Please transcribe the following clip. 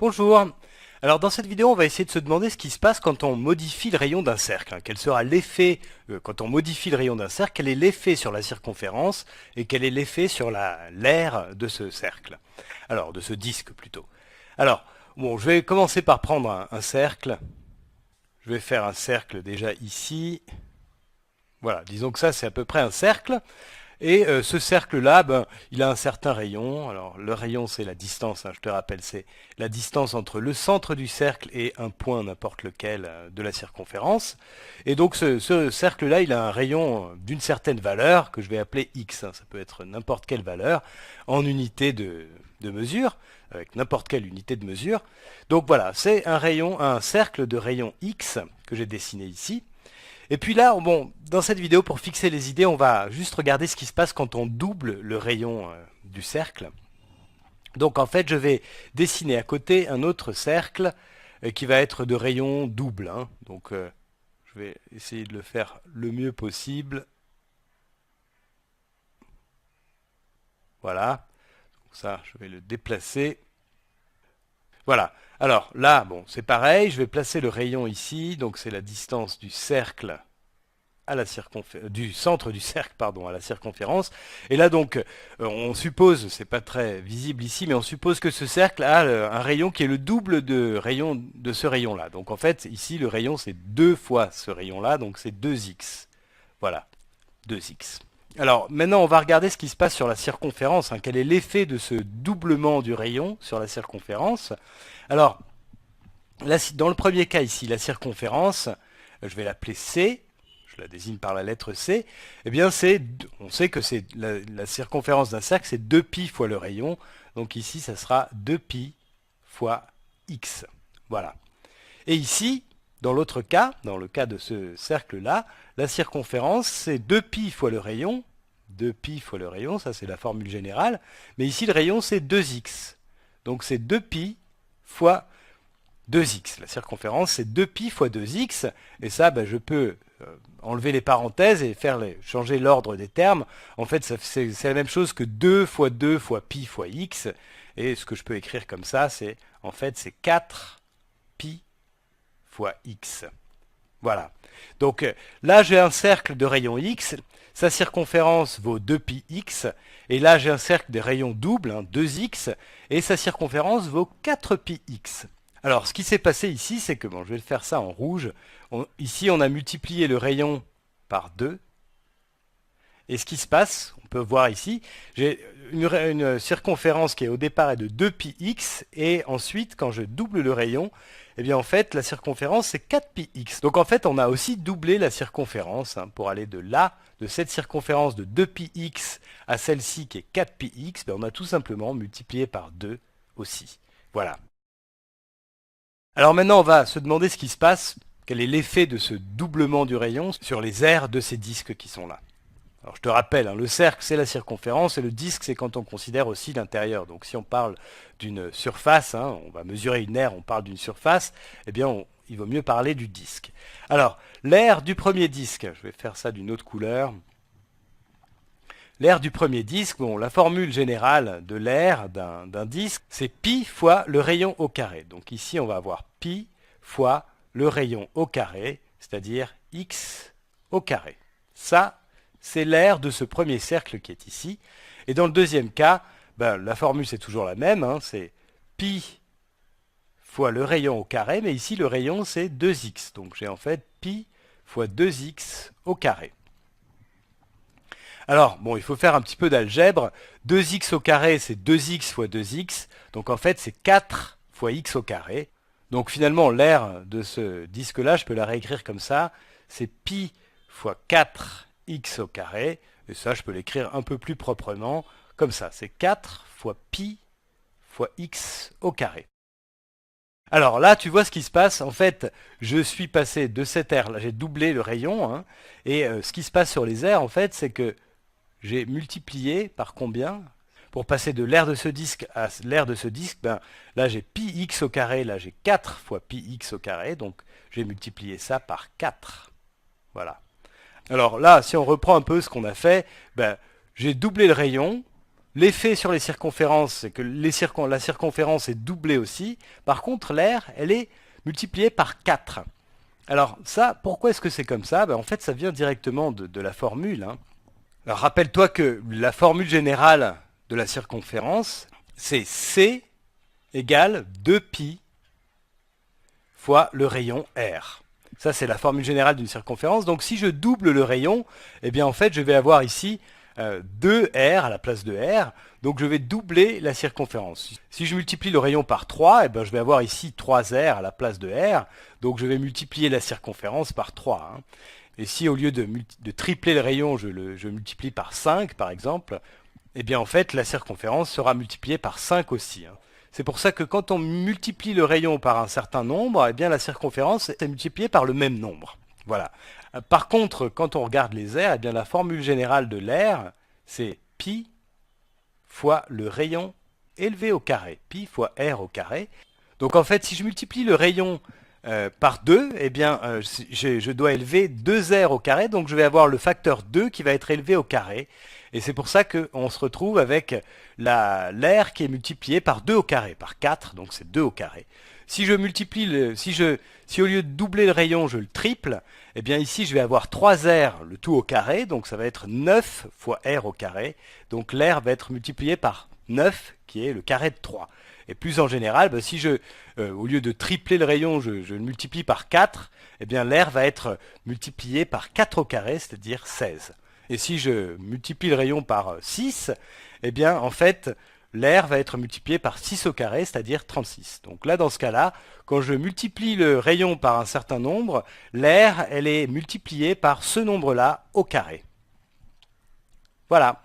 Bonjour. Alors dans cette vidéo, on va essayer de se demander ce qui se passe quand on modifie le rayon d'un cercle. Quel sera l'effet, quand on modifie le rayon d'un cercle, quel est l'effet sur la circonférence et quel est l'effet sur l'aire de ce cercle. Alors, de ce disque plutôt. Alors, bon, je vais commencer par prendre un cercle. Je vais faire un cercle déjà ici. Voilà, disons que ça c'est à peu près un cercle. Et ce cercle-là, il a un certain rayon. Alors le rayon, c'est la distance, je te rappelle, c'est la distance entre le centre du cercle et un point n'importe lequel de la circonférence. Et donc ce cercle-là, il a un rayon d'une certaine valeur que je vais appeler x. Ça peut être n'importe quelle valeur en unité de mesure, avec n'importe quelle unité de mesure. Donc voilà, c'est un cercle de rayon x que j'ai dessiné ici. Et puis là, bon, dans cette vidéo, pour fixer les idées, on va juste regarder ce qui se passe quand on double le rayon du cercle. Donc en fait, je vais dessiner à côté un autre cercle qui va être de rayon double. Donc je vais essayer de le faire le mieux possible. Voilà. Donc ça, je vais le déplacer. Voilà. Alors là, bon, c'est pareil, je vais placer le rayon ici, donc c'est la distance du cercle à la du centre du cercle pardon, à la circonférence. Et là donc, on suppose, c'est pas très visible ici, mais on suppose que ce cercle a un rayon qui est le double de ce rayon-là. Donc en fait, ici, le rayon, c'est 2 fois ce rayon-là, donc c'est 2x. Voilà, 2x. Alors maintenant on va regarder ce qui se passe sur la circonférence, quel est l'effet de ce doublement du rayon sur la circonférence. Alors là, dans le premier cas ici, la circonférence, je vais l'appeler C, je la désigne par la lettre C, eh bien on sait que c'est la circonférence d'un cercle, c'est 2pi fois le rayon, donc ici ça sera 2pi fois x. Voilà. Et ici, dans l'autre cas, dans le cas de ce cercle-là, la circonférence, c'est 2pi fois le rayon. 2pi fois le rayon, ça c'est la formule générale. Mais ici, le rayon, c'est 2x. Donc c'est 2pi fois 2x. La circonférence, c'est 2pi fois 2x. Et ça, je peux enlever les parenthèses et changer l'ordre des termes. En fait, c'est la même chose que 2 fois 2 fois pi fois x. Et ce que je peux écrire comme ça, c'est 4 pi fois x. Voilà. Donc là, j'ai un cercle de rayon x. Sa circonférence vaut 2pi x. Et là, j'ai un cercle de rayon double, 2x. Et sa circonférence vaut 4pi x. Alors, ce qui s'est passé ici, c'est que, je vais le faire ça en rouge. Ici, on a multiplié le rayon par 2. Et ce qui se passe, on peut voir ici, j'ai une circonférence qui au départ est de 2pi x, et ensuite, quand je double le rayon, eh bien en fait, la circonférence c'est 4pi x. Donc en fait, on a aussi doublé la circonférence, pour aller de cette circonférence de 2pi x à celle-ci qui est 4pi x, on a tout simplement multiplié par 2 aussi. Voilà. Alors maintenant, on va se demander ce qui se passe, quel est l'effet de ce doublement du rayon sur les aires de ces disques qui sont là. Alors je te rappelle, le cercle c'est la circonférence et le disque c'est quand on considère aussi l'intérieur. Donc si on parle d'une surface, on va mesurer une aire, on parle d'une surface, eh bien il vaut mieux parler du disque. Alors l'aire du premier disque, je vais faire ça d'une autre couleur. L'aire du premier disque, la formule générale de l'aire d'un disque, c'est pi fois le rayon au carré. Donc ici on va avoir pi fois le rayon au carré, c'est-à-dire x au carré. Ça, c'est l'aire de ce premier cercle qui est ici. Et dans le deuxième cas, la formule c'est toujours la même, c'est pi fois le rayon au carré, mais ici le rayon c'est 2x. Donc j'ai en fait pi fois 2x au carré. Alors, il faut faire un petit peu d'algèbre. 2x au carré, c'est 2x fois 2x. Donc en fait, c'est 4 fois x au carré. Donc finalement, l'aire de ce disque-là, je peux la réécrire comme ça. C'est pi fois 4x au carré. Et ça, je peux l'écrire un peu plus proprement, comme ça. C'est 4 fois pi fois x au carré. Alors là, tu vois ce qui se passe. En fait, je suis passé de cette aire-là, j'ai doublé le rayon. Et ce qui se passe sur les aires, en fait, c'est que j'ai multiplié par combien? Pour passer de l'aire de ce disque à l'aire de ce disque, là j'ai pi x au carré, là j'ai 4 fois pi x au carré, donc j'ai multiplié ça par 4. Voilà. Alors là, si on reprend un peu ce qu'on a fait, j'ai doublé le rayon, L'effet sur les circonférences, c'est que la circonférence est doublée aussi. Par contre, l'aire, elle est multipliée par 4. Alors ça, pourquoi est-ce que c'est comme ça? En fait, ça vient directement de la formule, hein. Alors rappelle-toi que la formule générale de la circonférence, c'est C égale 2pi fois le rayon R. Ça, c'est la formule générale d'une circonférence. Donc si je double le rayon, eh bien en fait, je vais avoir ici 2R à la place de R. Donc je vais doubler la circonférence. Si je multiplie le rayon par 3, eh bien, je vais avoir ici 3R à la place de R. Donc je vais multiplier la circonférence par 3. Hein. Et si au lieu de tripler le rayon, je multiplie par 5 par exemple, eh bien en fait la circonférence sera multipliée par 5 aussi. Hein. C'est pour ça que quand on multiplie le rayon par un certain nombre, eh bien la circonférence est multipliée par le même nombre. Voilà. Par contre, quand on regarde les aires, eh bien la formule générale de l'aire, c'est pi fois le rayon élevé au carré. Pi fois r au carré. Donc en fait, si je multiplie le rayon par 2, eh bien je dois élever 2r au carré, donc je vais avoir le facteur 2 qui va être élevé au carré. Et c'est pour ça qu'on se retrouve avec l'aire qui est multipliée par 2 au carré, par 4, donc c'est 2 au carré. Si je multiplie, si au lieu de doubler le rayon, je le triple, eh bien ici je vais avoir 3r, le tout au carré, donc ça va être 9 fois r au carré. Donc l'aire va être multipliée par 9, qui est le carré de 3. Et plus en général, si au lieu de tripler le rayon, je le multiplie par 4, eh bien l'aire va être multipliée par 4 au carré, c'est-à-dire 16. Et si je multiplie le rayon par 6, eh bien en fait, l'aire va être multipliée par 6 au carré, c'est-à-dire 36. Donc là, dans ce cas-là, quand je multiplie le rayon par un certain nombre, l'aire, elle est multipliée par ce nombre-là au carré. Voilà.